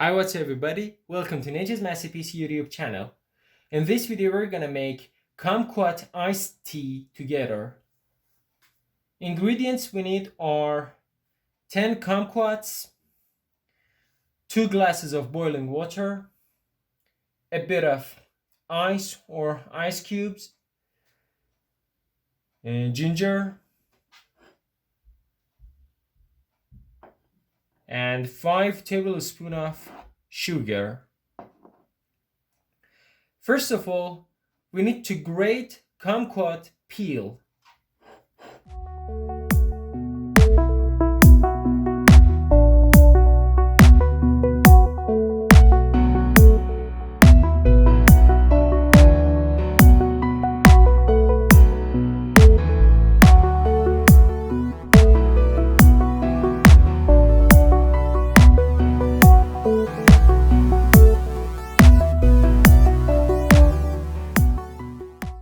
Hi, what's up everybody? Welcome to Nature's Masterpiece YouTube channel. In this video we're gonna make Kumquat-Eistee together. Ingredients we need are 10 kumquats, 2 glasses of boiling water, a bit of ice or ice cubes, and ginger, and 5 tablespoons of sugar. First of all, we need to grate kumquat peel.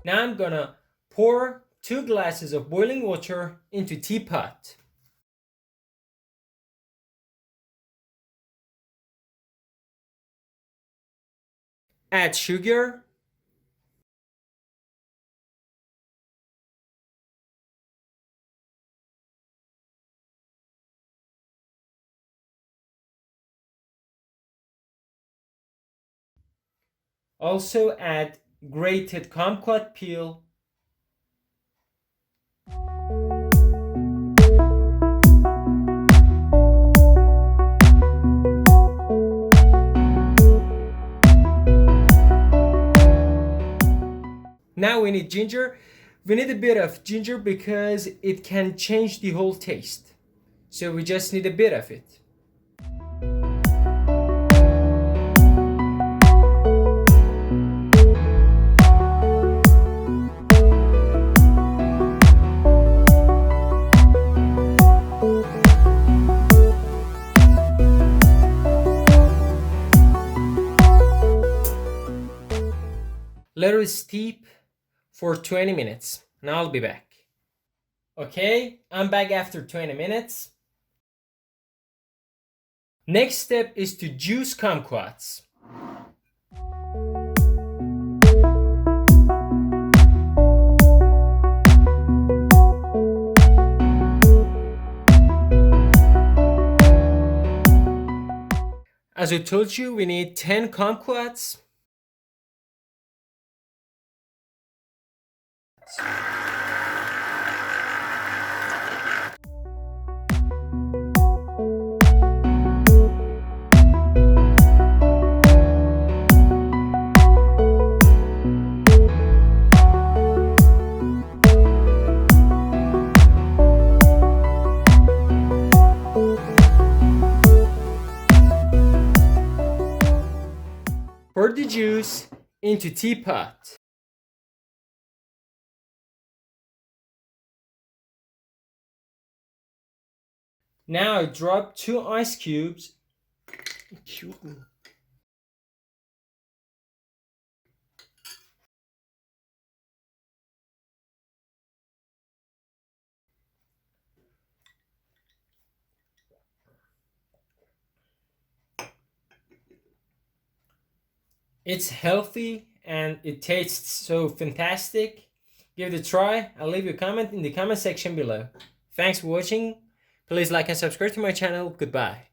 Now I'm gonna pour 2 glasses of boiling water into teapot. Add sugar. Also add grated kumquat peel. Now we need ginger. We need a bit of ginger because it can change the whole taste. So we just need a bit of it. Let it steep for 20 minutes. Now I'll be back. Okay, I'm back after 20 minutes. Next step is to juice kumquats. As I told you, we need 10 kumquats. Pour the juice into teapot. Now I drop 2 ice cubes. It's healthy and it tastes so fantastic. Give it a try. I'll leave you a comment in the comment section below. Thanks for watching. Please like and subscribe to my channel. Goodbye.